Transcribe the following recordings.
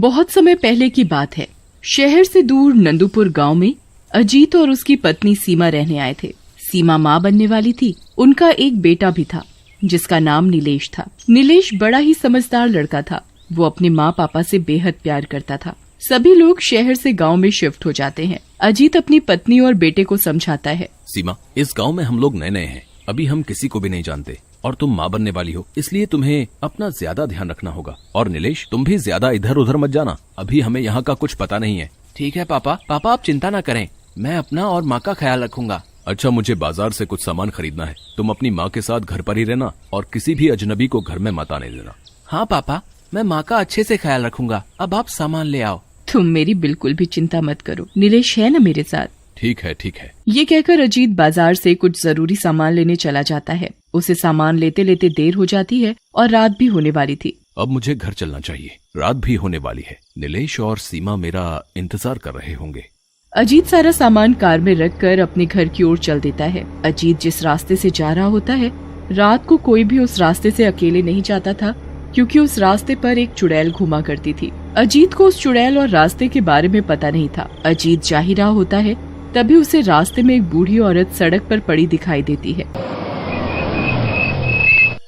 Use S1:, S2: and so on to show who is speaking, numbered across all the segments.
S1: बहुत समय पहले की बात है। शहर से दूर नंदुपुर गांव में अजीत और उसकी पत्नी सीमा रहने आए थे। सीमा माँ बनने वाली थी। उनका एक बेटा भी था जिसका नाम नीलेश था। नीलेश बड़ा ही समझदार लड़का था। वो अपने माँ पापा से बेहद प्यार करता था। सभी लोग शहर से गांव में शिफ्ट हो जाते हैं। अजीत अपनी पत्नी और बेटे को समझाता है।
S2: सीमा, इस गांव में हम लोग नए नए हैं, अभी हम किसी को भी नहीं जानते और तुम माँ बनने वाली हो, इसलिए तुम्हें अपना ज्यादा ध्यान रखना होगा। और नीलेश, तुम भी ज्यादा इधर उधर मत जाना, अभी हमें यहाँ का कुछ पता नहीं है।
S3: ठीक है पापा आप चिंता न करें, मैं अपना और माँ का ख्याल रखूंगा।
S2: अच्छा, मुझे बाजार से कुछ सामान खरीदना है, तुम अपनी माँ के साथ घर पर ही रहना और किसी भी अजनबी को घर में मत आने देना।
S3: हाँ पापा, मैं माँ का अच्छे से ख्याल रखूंगा। अब आप सामान ले आओ।
S1: तुम मेरी बिल्कुल भी चिंता मत करो, नीलेश है न मेरे साथ।
S2: ठीक है ठीक है।
S1: ये कहकर अजीत बाजार से कुछ जरूरी सामान लेने चला जाता है। उसे सामान लेते लेते देर हो जाती है और रात भी होने वाली थी।
S2: अब मुझे घर चलना चाहिए, रात भी होने वाली है। नीलेश और सीमा मेरा इंतजार कर रहे होंगे।
S1: अजीत सारा सामान कार में रखकर अपने घर की ओर चल देता है। अजीत जिस रास्ते से जा रहा होता है, रात को कोई भी उस रास्ते से अकेले नहीं जाता था, क्योंकि उस रास्ते पर एक चुड़ैल घुमा करती थी। अजीत को उस चुड़ैल और रास्ते के बारे में पता नहीं था। अजीत जा ही रहा होता है, तभी उसे रास्ते में एक बूढ़ी औरत सड़क पर पड़ी दिखाई देती है।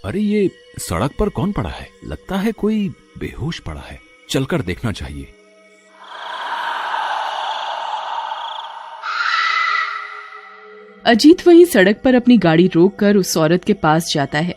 S2: अरे ये सड़क पर कौन पड़ा है? लगता है कोई बेहोश पड़ा है, चलकर देखना चाहिए।
S1: अजीत वहीं सड़क पर अपनी गाड़ी रोककर उस औरत के पास जाता है।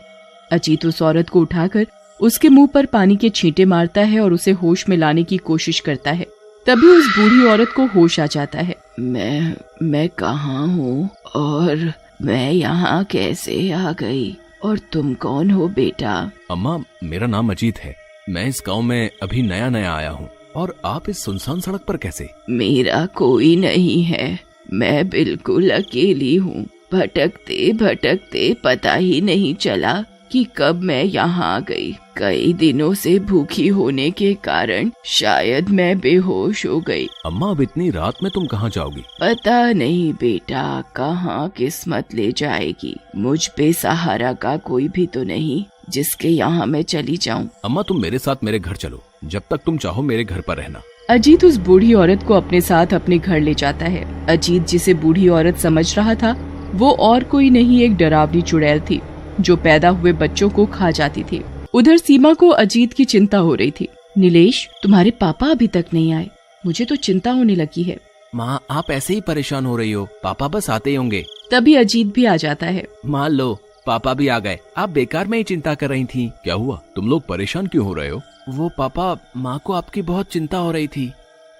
S1: अजीत उस औरत को उठाकर उसके मुंह पर पानी के छींटे मारता है और उसे होश में लाने की कोशिश करता है। तभी उस बूढ़ी औरत को होश आ जाता है। मैं कहाँ हूँ और मैं यहाँ कैसे आ गई? और तुम कौन हो बेटा?
S2: अम्मा, मेरा नाम अजीत है, मैं इस गांव में अभी नया नया आया हूँ। और आप इस सुनसान सड़क पर कैसे?
S1: मेरा कोई नहीं है, मैं बिल्कुल अकेली हूँ। भटकते भटकते पता ही नहीं चला कि कब मैं यहाँ आ गई। कई दिनों से भूखी होने के कारण शायद मैं बेहोश हो गई।
S2: अम्मा, अब इतनी रात में तुम कहाँ जाओगी?
S1: पता नहीं बेटा, कहाँ किस्मत ले जाएगी। मुझ पे सहारा का कोई भी तो नहीं जिसके यहाँ मैं चली जाऊँ।
S2: अम्मा, तुम मेरे साथ मेरे घर चलो, जब तक तुम चाहो मेरे घर पर रहना।
S1: अजीत उस बूढ़ी औरत को अपने साथ अपने घर ले जाता है। अजीत जिसे बूढ़ी औरत समझ रहा था, वो और कोई नहीं एक डरावनी चुड़ैल थी जो पैदा हुए बच्चों को खा जाती थी। उधर सीमा को अजीत की चिंता हो रही थी। नीलेश, तुम्हारे पापा अभी तक नहीं आए, मुझे तो चिंता होने लगी है।
S3: माँ, आप ऐसे ही परेशान हो रही हो, पापा बस आते ही होंगे।
S1: तभी अजीत भी आ जाता है।
S3: मान लो, पापा भी आ गए। आप बेकार में ही चिंता कर रही थी।
S2: क्या हुआ? तुम लोग परेशान क्यों हो रहे हो?
S3: वो पापा, माँ को आपकी बहुत चिंता हो रही थी।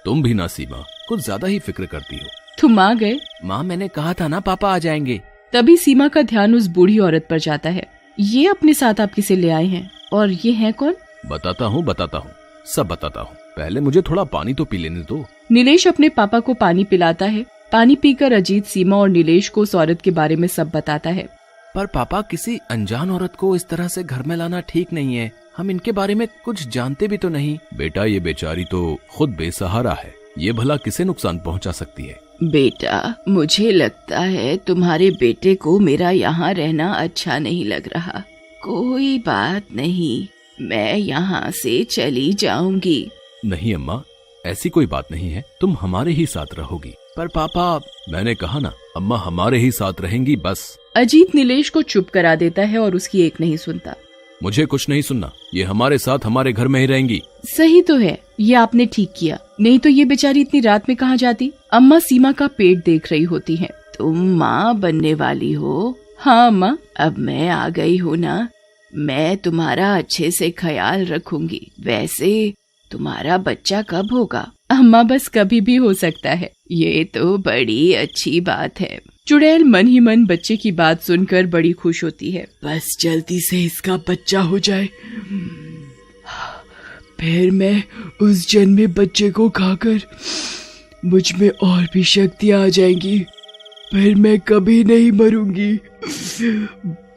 S2: तुम भी ना सीमा, कुछ ज्यादा ही फिक्र करती हो।
S1: तुम आ गए?
S3: माँ, मैंने कहा था ना पापा आ जाएंगे।
S1: तभी सीमा का ध्यान उस बूढ़ी औरत पर जाता है। ये अपने साथ आप किसे ले आए हैं और ये है कौन?
S2: बताता हूँ सब बताता हूँ, पहले मुझे थोड़ा पानी तो पी लेने दो।
S1: नीलेश अपने पापा को पानी पिलाता है। पानी पीकर अजीत सीमा और नीलेश को उस औरत के बारे में सब बताता है।
S3: पर पापा, किसी अनजान औरत को इस तरह से घर में लाना ठीक नहीं है, हम इनके बारे में कुछ जानते भी तो नहीं।
S2: बेटा, ये बेचारी तो खुद बेसहारा है, ये भला किसे नुकसान पहुंचा सकती है?
S1: बेटा, मुझे लगता है तुम्हारे बेटे को मेरा यहाँ रहना अच्छा नहीं लग रहा। कोई बात नहीं, मैं यहाँ से चली जाऊंगी।
S2: नहीं अम्मा, ऐसी कोई बात नहीं है, तुम हमारे ही साथ रहोगी।
S3: पर पापा,
S2: मैंने कहा ना, अम्मा हमारे ही साथ रहेंगी बस।
S1: अजीत नीलेश को चुप करा देता है और उसकी एक नहीं सुनता।
S2: मुझे कुछ नहीं सुनना, ये हमारे साथ हमारे घर में ही रहेंगी।
S1: सही तो है, ये आपने ठीक किया, नहीं तो ये बेचारी इतनी रात में कहाँ जाती। अम्मा सीमा का पेट देख रही होती हैं। तुम माँ बनने वाली हो? हाँ अम्मा, अब मैं आ गई हूँ ना, मैं तुम्हारा अच्छे से ख्याल रखूंगी। वैसे तुम्हारा बच्चा कब होगा? अम्मा, बस कभी भी हो सकता है। ये तो बड़ी अच्छी बात है। चुड़ैल मन ही मन बच्चे की बात सुनकर बड़ी खुश होती है। बस जल्दी से इसका बच्चा हो जाए, फिर मैं उस जन्मे बच्चे को खाकर मुझ में और भी शक्तियां आ जाएंगी, फिर मैं कभी नहीं मरूंगी।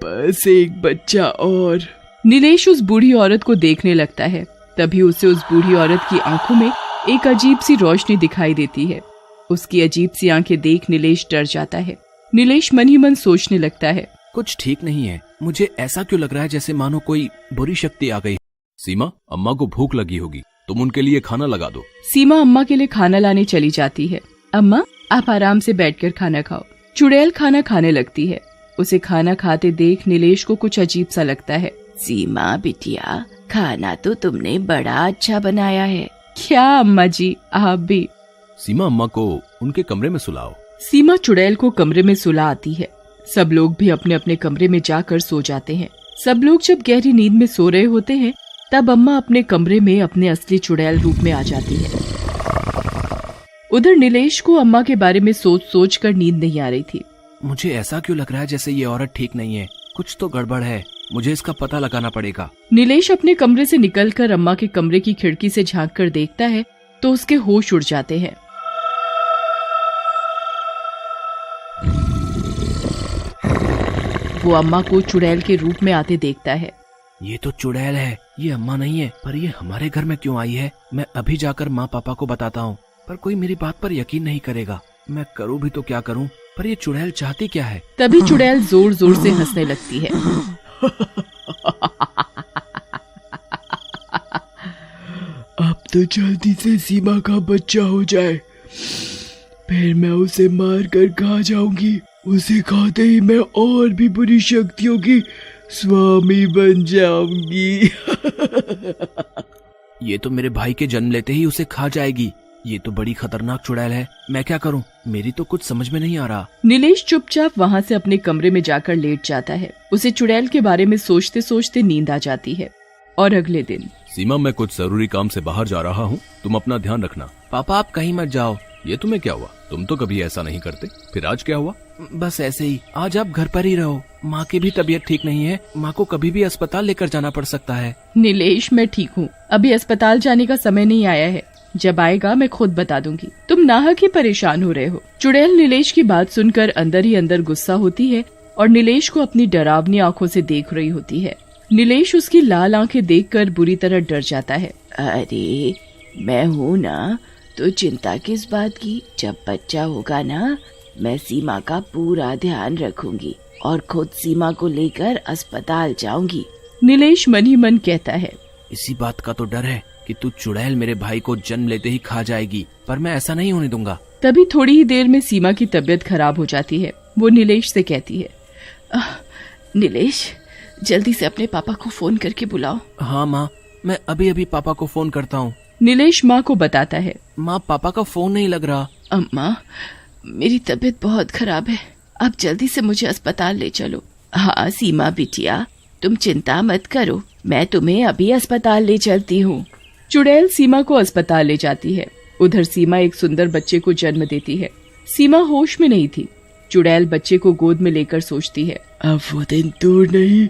S1: बस एक बच्चा और। नीलेश उस बूढ़ी औरत को देखने लगता है। तभी उसे उस बूढ़ी औरत की आंखों में एक अजीब सी रोशनी दिखाई देती है। उसकी अजीब सी आंखें देख नीलेश डर जाता है। नीलेश मन ही मन सोचने लगता है,
S3: कुछ ठीक नहीं है, मुझे ऐसा क्यों लग रहा है जैसे मानो कोई बुरी शक्ति आ गई।
S2: सीमा, अम्मा को भूख लगी होगी, तुम उनके लिए खाना लगा दो।
S1: सीमा अम्मा के लिए खाना लाने चली जाती है। अम्मा, आप आराम से बैठकर खाना खाओ। चुड़ैल खाना खाने लगती है। उसे खाना खाते देख नीलेश को कुछ अजीब सा लगता है। सीमा बिटिया, खाना तो तुमने बड़ा अच्छा बनाया है। क्या अम्मा जी, आप भी।
S2: सीमा अम्मा को उनके कमरे में सुलाओ।
S1: सीमा चुड़ैल को कमरे में सुला आती है। सब लोग भी अपने अपने कमरे में जाकर सो जाते हैं। सब लोग जब गहरी नींद में सो रहे होते हैं तब अम्मा अपने कमरे में अपने असली चुड़ैल रूप में आ जाती है। उधर नीलेश को अम्मा के बारे में सोच सोच कर नींद नहीं आ रही थी।
S3: मुझे ऐसा क्यों लग रहा है जैसे ये औरत ठीक नहीं है। कुछ तो गड़बड़ है, मुझे इसका पता लगाना पड़ेगा।
S1: नीलेश अपने कमरे से निकलकर अम्मा के कमरे की खिड़की से झांक कर देखता है तो उसके होश उड़ जाते हैं। वो अम्मा को चुड़ैल के रूप में आते देखता है।
S3: ये तो चुड़ैल है, ये अम्मा नहीं है। पर ये हमारे घर में क्यों आई है? मैं अभी जाकर माँ पापा को बताता हूँ, पर कोई मेरी बात पर यकीन नहीं करेगा। मैं करूँ भी तो क्या करूँ? पर ये चुड़ैल चाहती क्या है?
S1: तभी चुड़ैल जोर जोर से हंसने लगती है।
S4: अब तो जल्दी से सीमा का बच्चा हो जाए, फिर मैं उसे मार कर खा जाऊंगी। उसे खाते ही मैं और भी बुरी शक्तियों की स्वामी बन जाऊंगी।
S3: ये तो मेरे भाई के जन्म लेते ही उसे खा जाएगी। ये तो बड़ी खतरनाक चुड़ैल है। मैं क्या करूं? मेरी तो कुछ समझ में नहीं आ रहा।
S1: नीलेश चुपचाप वहाँ से अपने कमरे में जाकर लेट जाता है। उसे चुड़ैल के बारे में सोचते सोचते नींद आ जाती है। और अगले दिन
S2: सीमा, मैं कुछ जरूरी काम से बाहर जा रहा हूँ, तुम अपना ध्यान रखना।
S3: पापा, आप कहीं मत जाओ।
S2: ये तुम्हें क्या हुआ? तुम तो कभी ऐसा नहीं करते, फिर आज क्या हुआ?
S3: बस ऐसे ही। आज आप घर पर ही रहो। माँ की भी तबीयत ठीक नहीं है। माँ को कभी भी अस्पताल लेकर जाना पड़ सकता है।
S1: नीलेश, मैं ठीक हूँ। अभी अस्पताल जाने का समय नहीं आया है। जब आएगा मैं खुद बता दूंगी। तुम नाहक ही परेशान हो रहे हो। चुड़ैल नीलेश की बात सुनकर अंदर ही अंदर गुस्सा होती है और नीलेश को अपनी डरावनी आंखों से देख रही होती है। नीलेश उसकी लाल आंखें देखकर बुरी तरह डर जाता है। अरे, मैं हूँ ना, तो चिंता किस बात की? जब बच्चा होगा ना, मैं सीमा का पूरा ध्यान रखूंगी और खुद सीमा को लेकर अस्पताल जाऊंगी। नीलेश मन ही मन कहता है।
S3: इसी बात का तो डर है कि तू चुड़ैल मेरे भाई को जन्म लेते ही खा जाएगी, पर मैं ऐसा नहीं होने दूंगा।
S1: तभी थोड़ी ही देर में सीमा की तबीयत खराब हो जाती है। वो नीलेश से कहती है, नीलेश, जल्दी से अपने पापा को फोन करके बुलाओ।
S3: हाँ माँ, मैं अभी अभी पापा को फोन करता हूँ।
S1: नीलेश माँ को बताता है।
S3: माँ, पापा का फोन नहीं लग रहा।
S1: अम्मा, मेरी तबीयत बहुत खराब है, आप जल्दी से मुझे अस्पताल ले चलो। हाँ सीमा बिटिया, तुम चिंता मत करो, मैं तुम्हें अभी अस्पताल ले चलती हूँ। चुड़ैल सीमा को अस्पताल ले जाती है। उधर सीमा एक सुंदर बच्चे को जन्म देती है। सीमा होश में नहीं थी। चुड़ैल बच्चे को गोद में लेकर सोचती है,
S4: अब वो दिन दूर नहीं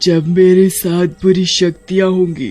S4: जब मेरे साथ बुरी शक्तियाँ होंगी,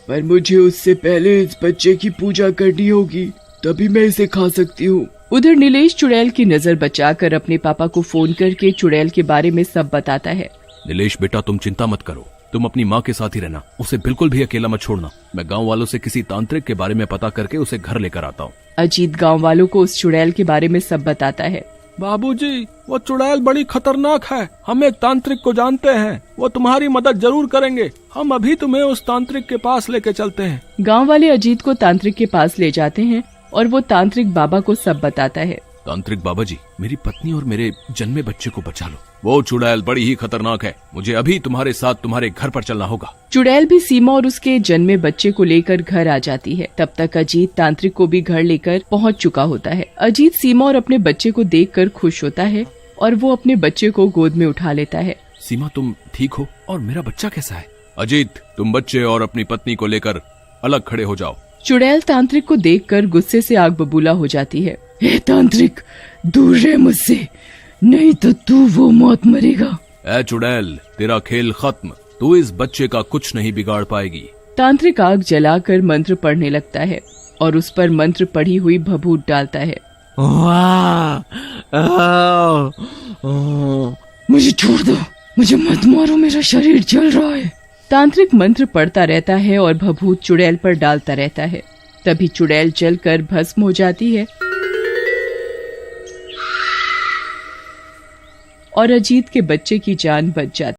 S4: पर मुझे उससे पहले इस बच्चे की पूजा करनी होगी, तभी मैं इसे खा सकती हूँ।
S1: उधर नीलेश चुड़ैल की नजर बचाकर अपने पापा को फोन करके चुड़ैल के बारे में सब बताता है।
S2: नीलेश बेटा, तुम चिंता मत करो, तुम अपनी माँ के साथ ही रहना, उसे बिल्कुल भी अकेला मत छोड़ना। मैं गांव वालों से किसी तांत्रिक के बारे में पता करके उसे घर लेकर आता हूँ।
S1: अजीत गांव वालों को उस चुड़ैल के बारे में सब बताता है।
S2: बाबूजी, वो चुड़ैल बड़ी खतरनाक है। हम एक तांत्रिक को जानते हैं, वो तुम्हारी मदद जरूर करेंगे। हम अभी तुम्हें उस तांत्रिक के पास लेके चलते हैं।
S1: गांव वाले अजीत को तांत्रिक के पास ले जाते हैं और वो तांत्रिक बाबा को सब बताता है।
S2: तांत्रिक बाबा जी, मेरी पत्नी और मेरे जन्मे बच्चे को बचा लो। वो चुड़ैल बड़ी ही खतरनाक है, मुझे अभी तुम्हारे साथ तुम्हारे घर पर चलना होगा।
S1: चुड़ैल भी सीमा और उसके जन्मे बच्चे को लेकर घर आ जाती है। तब तक अजीत तांत्रिक को भी घर लेकर पहुंच चुका होता है। अजीत सीमा और अपने बच्चे को देखकर खुश होता है और वो अपने बच्चे को गोद में उठा लेता है।
S2: सीमा, तुम ठीक हो? और मेरा बच्चा कैसा है? अजीत, तुम बच्चे और अपनी पत्नी को लेकर अलग खड़े हो जाओ।
S1: चुड़ैल तांत्रिक को देखकर गुस्से से आग बबूला हो जाती है।
S4: हे तांत्रिक, दूर रह मुझसे, नहीं तो तू वो मौत मरेगा।
S2: ऐ चुड़ैल, तेरा खेल खत्म, तू इस बच्चे का कुछ नहीं बिगाड़ पाएगी।
S1: तांत्रिक आग जलाकर मंत्र पढ़ने लगता है और उस पर मंत्र पढ़ी हुई भभूत डालता है।
S4: मुझे छोड़ दो, मुझे मत मारो, मेरा शरीर जल रहा है।
S1: तांत्रिक मंत्र पढ़ता रहता है और भभूत चुड़ैल पर डालता रहता है। तभी चुड़ैल जलकर भस्म हो जाती है और अजीत के बच्चे की जान बच जाती है।